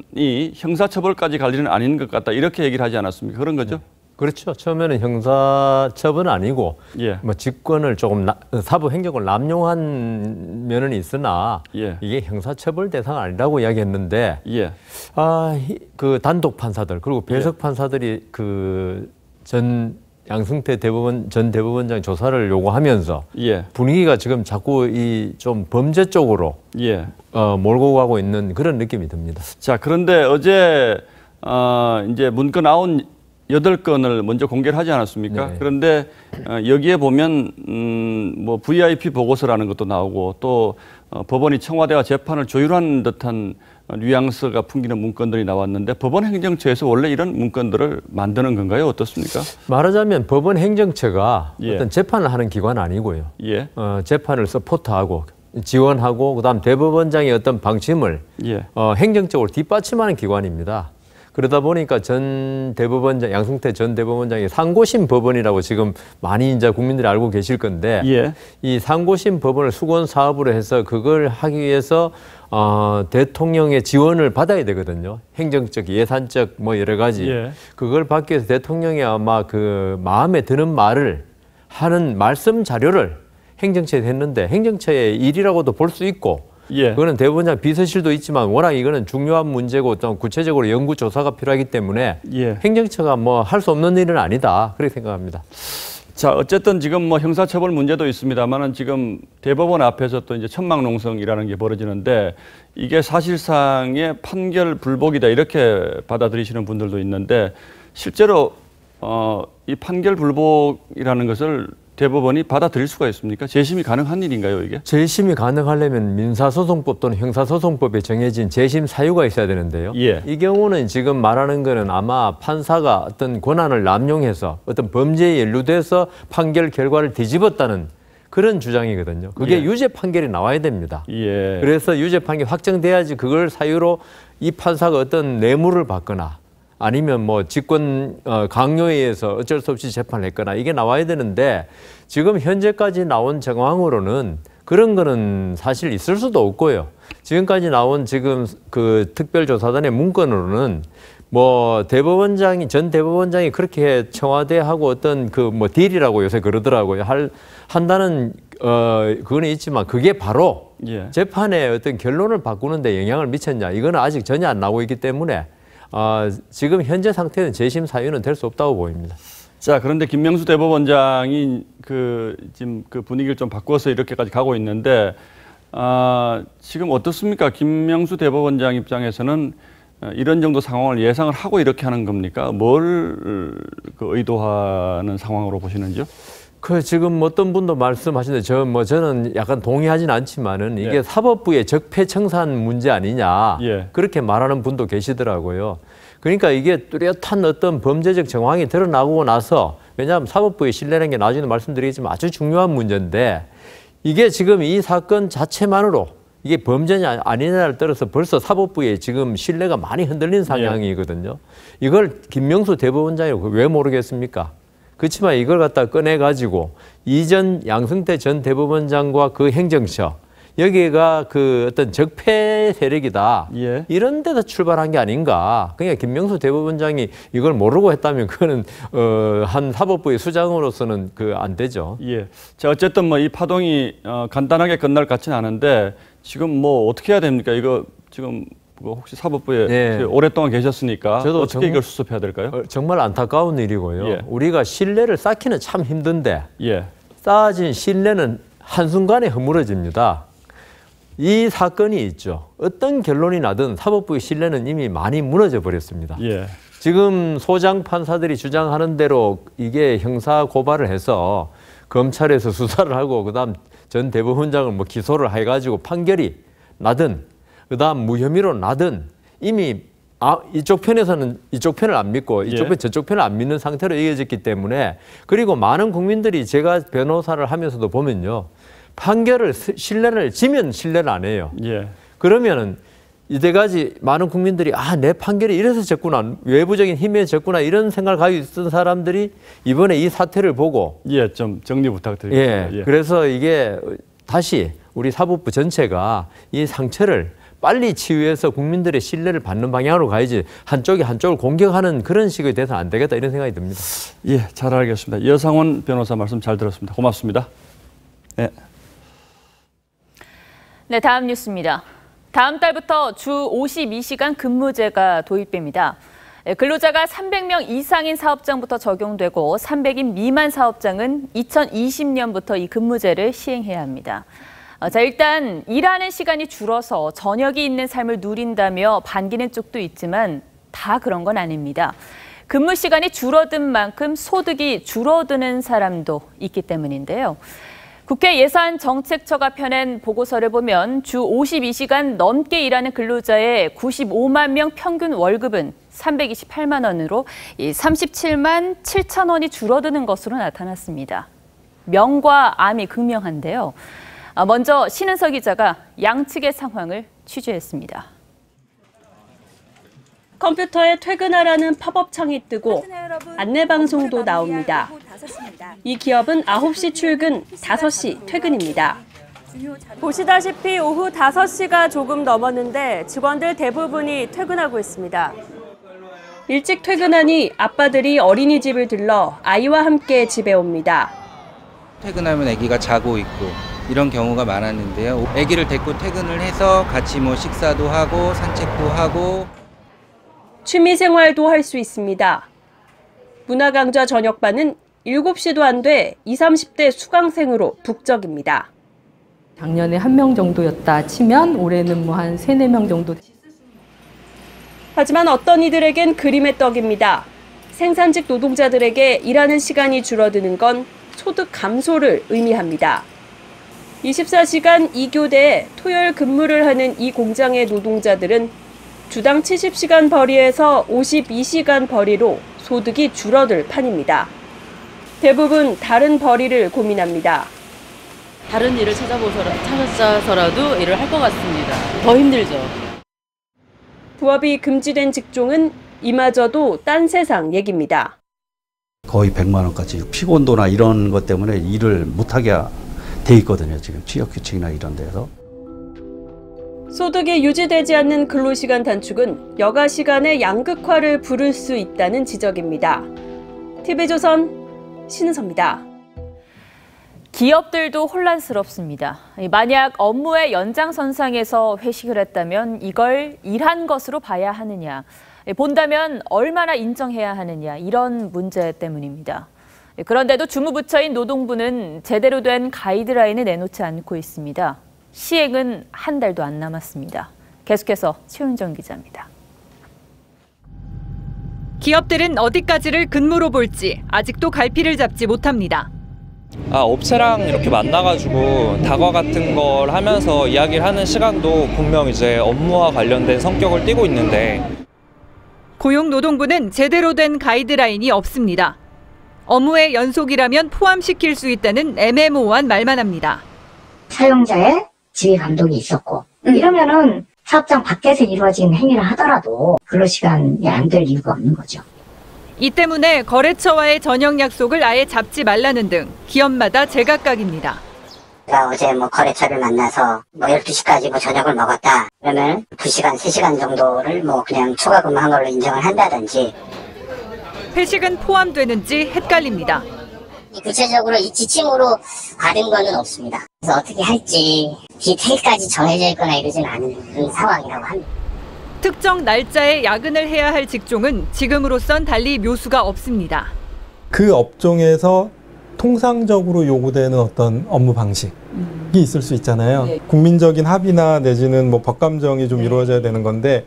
형사처벌까지 갈 일은 아닌 것 같다 이렇게 얘기를 하지 않았습니까? 그런 거죠? 네. 그렇죠. 처음에는 형사처벌은 아니고 뭐 직권을 조금 사법행정권을 남용한 면은 있으나 이게 형사처벌 대상은 아니라고 이야기했는데 그 단독 판사들 그리고 배석 판사들이 그 전 양승태 전 대법원장 조사를 요구하면서 분위기가 지금 자꾸 이 좀 범죄 쪽으로 몰고 가고 있는 그런 느낌이 듭니다. 자, 그런데 어제 이제 문건 나온 8건을 먼저 공개를 하지 않았습니까? 네. 그런데 여기에 보면 뭐 VIP 보고서라는 것도 나오고 또 법원이 청와대와 재판을 조율하는 듯한 뉘앙스가 풍기는 문건들이 나왔는데 법원 행정처에서 원래 이런 문건들을 만드는 건가요? 어떻습니까? 말하자면 법원 행정처가 어떤 재판을 하는 기관 아니고요. 재판을 서포트하고 지원하고 그다음 대법원장의 어떤 방침을 행정적으로 뒷받침하는 기관입니다. 그러다 보니까 양승태 전 대법원장이 상고심 법원이라고 지금 많이 이제 국민들이 알고 계실 건데 이 상고심 법원을 수건 사업으로 해서 그걸 하기 위해서 대통령의 지원을 받아야 되거든요. 행정적, 예산적 뭐 여러 가지. 그걸 받기 위해서 대통령이 아마 그 마음에 드는 말을 하는 말씀 자료를 행정처에 했는데 행정처의 일이라고도 볼 수 있고 그거는 대법원장 비서실도 있지만 워낙 이거는 중요한 문제고 또 구체적으로 연구 조사가 필요하기 때문에 행정처가 뭐 할 수 없는 일은 아니다 그렇게 생각합니다. 자, 어쨌든 지금 뭐 형사처벌 문제도 있습니다만은 지금 대법원 앞에서 또 이제 천막농성이라는 게 벌어지는데 이게 사실상의 판결 불복이다 이렇게 받아들이시는 분들도 있는데 실제로 이 판결 불복이라는 것을 대법원이 받아들일 수가 있습니까? 재심이 가능한 일인가요, 이게? 재심이 가능하려면 민사소송법 또는 형사소송법에 정해진 재심 사유가 있어야 되는데요. 이 경우는 지금 말하는 거는 아마 판사가 어떤 권한을 남용해서 어떤 범죄에 연루돼서 판결 결과를 뒤집었다는 그런 주장이거든요. 그게 유죄 판결이 나와야 됩니다. 그래서 유죄 판결이 확정돼야지 그걸 사유로 이 판사가 어떤 뇌물을 받거나 아니면 뭐 직권 강요에 의해서 어쩔 수 없이 재판을 했거나 이게 나와야 되는데 지금 현재까지 나온 정황으로는 그런 거는 사실 있을 수도 없고요. 지금까지 나온 지금 그 특별조사단의 문건으로는 뭐 전 대법원장이 그렇게 청와대하고 어떤 그 뭐 딜이라고 요새 그러더라고요. 한다는 그거는 있지만 그게 바로 재판의 어떤 결론을 바꾸는 데 영향을 미쳤냐 이거는 아직 전혀 안 나오고 있기 때문에 지금 현재 상태는 재심 사유는 될 수 없다고 보입니다. 자, 그런데 김명수 대법원장이 지금 그 분위기를 좀 바꿔서 이렇게까지 가고 있는데 지금 어떻습니까? 김명수 대법원장 입장에서는 이런 정도 상황을 예상을 하고 이렇게 하는 겁니까? 뭘 의도하는 상황으로 보시는지요? 그 지금 어떤 분도 말씀하시는데 저는 약간 동의하진 않지만은 이게 예. 사법부의 적폐청산 문제 아니냐 예. 그렇게 말하는 분도 계시더라고요. 그러니까 이게 뚜렷한 어떤 범죄적 정황이 드러나고 나서 왜냐하면 사법부의 신뢰라는 게 나중에 말씀드리겠지만 아주 중요한 문제인데 이게 지금 이 사건 자체만으로 이게 범죄냐 아니냐를 떠나서 벌써 사법부의 지금 신뢰가 많이 흔들린 상황이거든요. 이걸 김명수 대법원장이 왜 모르겠습니까? 그렇지만 이걸 갖다 꺼내가지고 이전 양승태 전 대법원장과 그 행정처 여기가 그 어떤 적폐 세력이다. 예. 이런 데서 출발한 게 아닌가. 그러니까 김명수 대법원장이 이걸 모르고 했다면 그거는 한 사법부의 수장으로서는 안 되죠. 예. 자, 어쨌든 뭐 이 파동이 간단하게 끝날 것 같지는 않은데 지금 뭐 어떻게 해야 됩니까? 이거 지금 혹시 사법부에 오랫동안 계셨으니까 저도 어떻게 이걸 수습해야 될까요? 정말 안타까운 일이고요. 예. 우리가 신뢰를 쌓기는 참 힘든데 예. 쌓아진 신뢰는 한순간에 허물어집니다. 이 사건이 있죠. 어떤 결론이 나든 사법부의 신뢰는 이미 많이 무너져 버렸습니다. 예. 지금 소장 판사들이 주장하는 대로 이게 형사 고발을 해서 검찰에서 수사를 하고 그다음 전 대법원장을 뭐 기소를 해가지고 판결이 나든 그다음 무혐의로 나든 이미 이쪽 편에서는 이쪽 편을 안 믿고 이쪽 편 저쪽 편을 안 믿는 상태로 이어졌기 때문에 그리고 많은 국민들이 제가 변호사를 하면서도 보면요. 판결을 신뢰를 지면 신뢰를 안 해요. 예. 그러면은 이때까지 많은 국민들이 내 판결이 이래서 졌구나. 외부적인 힘에 졌구나. 이런 생각을 가지고 있던 사람들이 이번에 이 사태를 보고 좀 정리 부탁드립니다. 예. 그래서 이게 다시 우리 사법부 전체가 이 상처를 빨리 치유해서 국민들의 신뢰를 받는 방향으로 가야지 한쪽이 한쪽을 공격하는 그런 식이 돼서는 안 되겠다 이런 생각이 듭니다. 예, 잘 알겠습니다. 여상원 변호사 말씀 잘 들었습니다. 고맙습니다. 네. 네, 다음 뉴스입니다. 다음 달부터 주 52시간 근무제가 도입됩니다. 근로자가 300명 이상인 사업장부터 적용되고 300인 미만 사업장은 2020년부터 이 근무제를 시행해야 합니다. 자, 일단 일하는 시간이 줄어서 저녁이 있는 삶을 누린다며 반기는 쪽도 있지만 다 그런 건 아닙니다. 근무 시간이 줄어든 만큼 소득이 줄어드는 사람도 있기 때문인데요. 국회 예산정책처가 펴낸 보고서를 보면 주 52시간 넘게 일하는 근로자의 95만 명 평균 월급은 328만 원으로 37만 7천 원이 줄어드는 것으로 나타났습니다. 명과 암이 극명한데요. 먼저 신은석 기자가 양측의 상황을 취재했습니다. 컴퓨터에 퇴근하라는 팝업 창이 뜨고 안내방송도 나옵니다. 이 기업은 9시 출근, 5시 퇴근입니다. 보시다시피 오후 5시가 조금 넘었는데 직원들 대부분이 퇴근하고 있습니다. 일찍 퇴근하니 아빠들이 어린이집을 들러 아이와 함께 집에 옵니다. 퇴근하면 아기가 자고 있고 이런 경우가 많았는데요. 아기를 데리고 퇴근을 해서 같이 식사도 하고 산책도 하고 취미생활도 할 수 있습니다. 문화강좌 저녁반은 7시도 안 돼 20, 30대 수강생으로 북적입니다. 작년에 1명 정도였다 치면 올해는 한 3, 4명 정도. 하지만 어떤 이들에겐 그림의 떡입니다. 생산직 노동자들에게 일하는 시간이 줄어드는 건 소득 감소를 의미합니다. 24시간 2교대에 토요일 근무를 하는 이 공장의 노동자들은 주당 70시간 벌이에서 52시간 벌이로 소득이 줄어들 판입니다. 대부분 다른 벌이를 고민합니다. 다른 일을 찾아서라도 일을 할 것 같습니다. 더 힘들죠. 부업이 금지된 직종은 이마저도 딴 세상 얘기입니다. 거의 100만 원까지 피곤도나 이런 것 때문에 일을 못하게 돼 있거든요. 지금 취업규칙이나 이런 데서. 소득이 유지되지 않는 근로시간 단축은 여가 시간의 양극화를 부를 수 있다는 지적입니다. TV조선 신은서입니다. 기업들도 혼란스럽습니다. 만약 업무의 연장선상에서 회식을 했다면 이걸 일한 것으로 봐야 하느냐, 본다면 얼마나 인정해야 하느냐 이런 문제 때문입니다. 그런데도 주무부처인 노동부는 제대로 된 가이드라인을 내놓지 않고 있습니다. 시행은 한 달도 안 남았습니다. 계속해서 최윤정 기자입니다. 기업들은 어디까지를 근무로 볼지 아직도 갈피를 잡지 못합니다. 업체랑 이렇게 만나가지고 다과 같은 걸 하면서 이야기를 하는 시간도 분명 이제 업무와 관련된 성격을 띠고 있는데 고용노동부는 제대로 된 가이드라인이 없습니다. 업무의 연속이라면 포함시킬 수 있다는 애매모호한 말만 합니다. 사용자의 지휘 감독이 있었고 이러면은 사업장 밖에서 이루어진 행위를 하더라도 근로시간이 안 될 이유가 없는 거죠. 이 때문에 거래처와의 저녁 약속을 아예 잡지 말라는 등 기업마다 제각각입니다. 제가 어제 거래처를 만나서 12시까지 저녁을 먹었다. 그러면 2시간, 3시간 정도를 그냥 추가 근무한 걸로 인정을 한다든지. 회식은 포함되는지 헷갈립니다. 구체적으로 이 지침으로 받은 거는 없습니다. 그래서 어떻게 할지 디테일까지 정해져 있거나 이러진 않은 그런 상황이라고 합니다. 특정 날짜에 야근을 해야 할 직종은 지금으로선 달리 묘수가 없습니다. 그 업종에서 통상적으로 요구되는 어떤 업무 방식이 있을 수 있잖아요. 네. 국민적인 합의나 내지는 법감정이 좀 이루어져야 되는 건데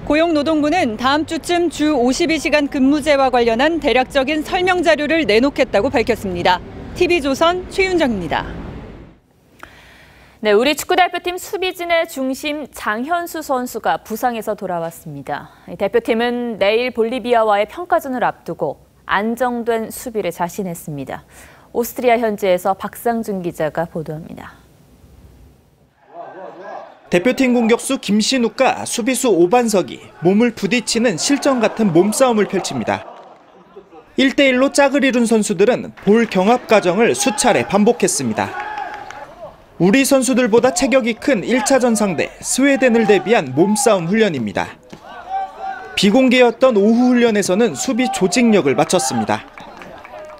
고용노동부는 다음 주쯤 주 52시간 근무제와 관련한 대략적인 설명 자료를 내놓겠다고 밝혔습니다. TV조선 최윤정입니다. 네, 우리 축구대표팀 수비진의 중심 장현수 선수가 부상에서 돌아왔습니다. 대표팀은 내일 볼리비아와의 평가전을 앞두고 안정된 수비를 자신했습니다. 오스트리아 현지에서 박상준 기자가 보도합니다. 대표팀 공격수 김신욱과 수비수 오반석이 몸을 부딪히는 실전 같은 몸싸움을 펼칩니다. 1대1로 짝을 이룬 선수들은 볼 경합 과정을 수차례 반복했습니다. 우리 선수들보다 체격이 큰 1차전 상대 스웨덴을 대비한 몸싸움 훈련입니다. 비공개였던 오후 훈련에서는 수비 조직력을 마쳤습니다.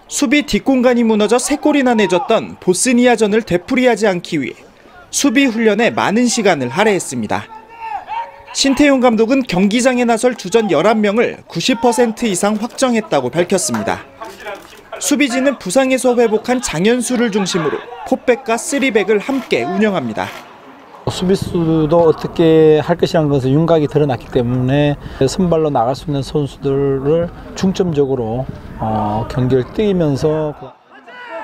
수비 뒷공간이 무너져 3골이나 내줬던 보스니아전을 되풀이하지 않기 위해 수비 훈련에 많은 시간을 할애했습니다. 신태용 감독은 경기장에 나설 주전 11명을 90% 이상 확정했다고 밝혔습니다. 수비진은 부상에서 회복한 장현수를 중심으로 포백과 쓰리백을 함께 운영합니다. 수비수도 어떻게 할 것이라는 것은 윤곽이 드러났기 때문에 선발로 나갈 수 있는 선수들을 중점적으로 경기를 뛰면서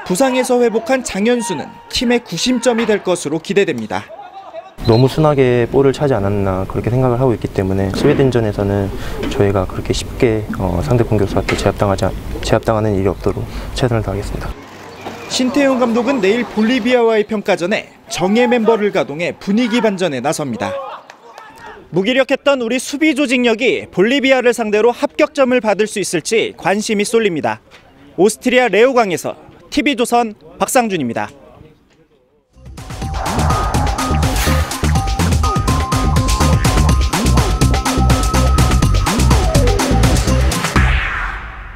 부상에서 회복한 장현수는 팀의 구심점이 될 것으로 기대됩니다. 너무 순하게 볼을 차지 않았나 그렇게 생각을 하고 있기 때문에 스웨덴전에서는 저희가 그렇게 쉽게 상대 공격수한테 제압당하는 일이 없도록 최선을 다하겠습니다. 신태용 감독은 내일 볼리비아와의 평가전에 정예 멤버를 가동해 분위기 반전에 나섭니다. 무기력했던 우리 수비 조직력이 볼리비아를 상대로 합격점을 받을 수 있을지 관심이 쏠립니다. 오스트리아 레오강에서 TV조선 박상준입니다.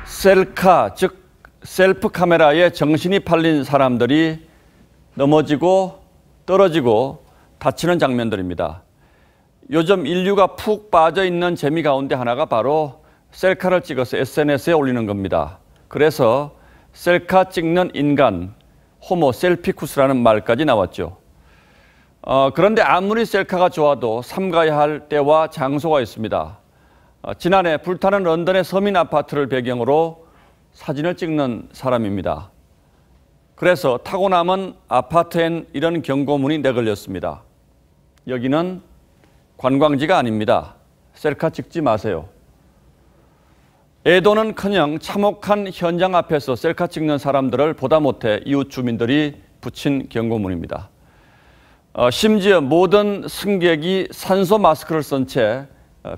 셀카, 즉 셀프 카메라에 정신이 팔린 사람들이 넘어지고 떨어지고 다치는 장면들입니다. 요즘 인류가 푹 빠져 있는 재미 가운데 하나가 바로 셀카를 찍어서 SNS에 올리는 겁니다. 그래서 셀카 찍는 인간, 호모 셀피쿠스라는 말까지 나왔죠. 그런데 아무리 셀카가 좋아도 삼가야 할 때와 장소가 있습니다. 지난해 불타는 런던의 서민 아파트를 배경으로 사진을 찍는 사람입니다. 그래서 타고 남은 아파트엔 이런 경고문이 내걸렸습니다. 여기는 관광지가 아닙니다. 셀카 찍지 마세요. 애도는커녕 참혹한 현장 앞에서 셀카 찍는 사람들을 보다 못해 이웃 주민들이 붙인 경고문입니다. 심지어 모든 승객이 산소 마스크를 쓴 채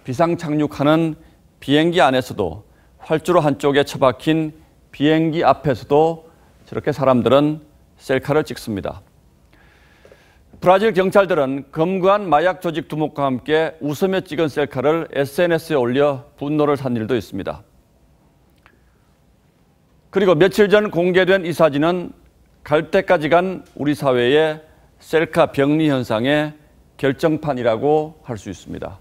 비상 착륙하는 비행기 안에서도 활주로 한쪽에 처박힌 비행기 앞에서도 저렇게 사람들은 셀카를 찍습니다. 브라질 경찰들은 검거한 마약 조직 두목과 함께 웃으며 찍은 셀카를 SNS에 올려 분노를 산 일도 있습니다. 그리고 며칠 전 공개된 이 사진은 갈 때까지 간 우리 사회의 셀카 병리 현상의 결정판이라고 할 수 있습니다.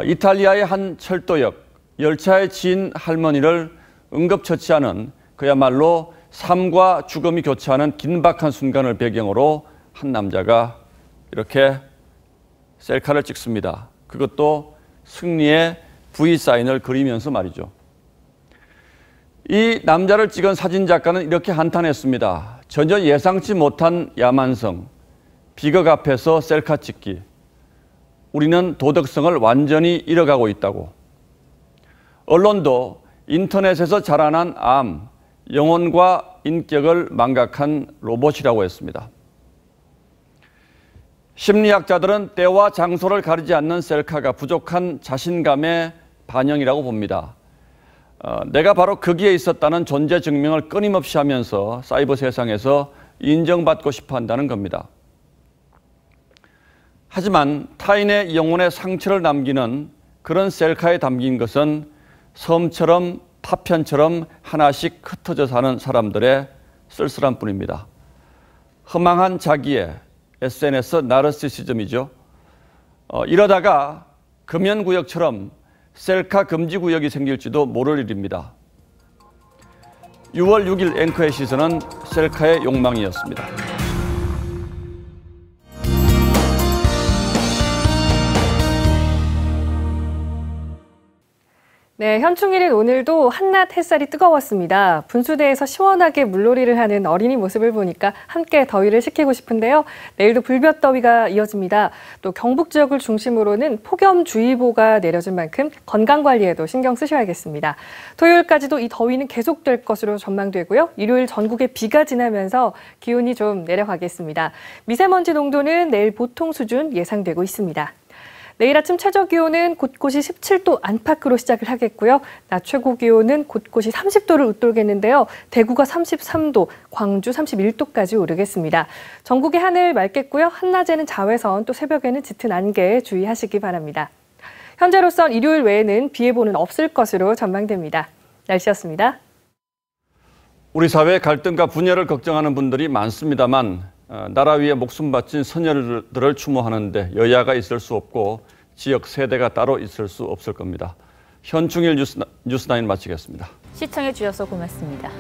이탈리아의 한 철도역, 열차에 지인 할머니를 응급처치하는 그야말로 삶과 죽음이 교차하는 긴박한 순간을 배경으로 한 남자가 이렇게 셀카를 찍습니다. 그것도 승리의 V 사인을 그리면서 말이죠. 이 남자를 찍은 사진작가는 이렇게 한탄했습니다. 전혀 예상치 못한 야만성, 비극 앞에서 셀카 찍기. 우리는 도덕성을 완전히 잃어가고 있다고. 언론도 인터넷에서 자라난 암, 영혼과 인격을 망각한 로봇이라고 했습니다. 심리학자들은 때와 장소를 가리지 않는 셀카가 부족한 자신감의 반영이라고 봅니다. 내가 바로 거기에 있었다는 존재 증명을 끊임없이 하면서 사이버 세상에서 인정받고 싶어 한다는 겁니다. 하지만 타인의 영혼에 상처를 남기는 그런 셀카에 담긴 것은 섬처럼 파편처럼 하나씩 흩어져 사는 사람들의 쓸쓸한 뿐입니다. 허망한 자기의 SNS 나르시시즘이죠. 이러다가 금연구역처럼 셀카 금지구역이 생길지도 모를 일입니다. 6월 6일 앵커의 시선은 셀카의 욕망이었습니다. 네, 현충일인 오늘도 한낮 햇살이 뜨거웠습니다. 분수대에서 시원하게 물놀이를 하는 어린이 모습을 보니까 함께 더위를 식히고 싶은데요. 내일도 불볕더위가 이어집니다. 또 경북 지역을 중심으로는 폭염주의보가 내려진 만큼 건강관리에도 신경 쓰셔야겠습니다. 토요일까지도 이 더위는 계속될 것으로 전망되고요. 일요일 전국에 비가 지나면서 기온이 좀 내려가겠습니다. 미세먼지 농도는 내일 보통 수준 예상되고 있습니다. 내일 아침 최저기온은 곳곳이 17도 안팎으로 시작을 하겠고요. 낮 최고기온은 곳곳이 30도를 웃돌겠는데요. 대구가 33도, 광주 31도까지 오르겠습니다. 전국의 하늘 맑겠고요. 한낮에는 자외선, 또 새벽에는 짙은 안개 주의하시기 바랍니다. 현재로선 일요일 외에는 비 예보는 없을 것으로 전망됩니다. 날씨였습니다. 우리 사회의 갈등과 분열을 걱정하는 분들이 많습니다만 나라 위에 목숨 바친 선열들을 추모하는데 여야가 있을 수 없고 지역 세대가 따로 있을 수 없을 겁니다. 현충일 뉴스9 마치겠습니다. 시청해 주셔서 고맙습니다.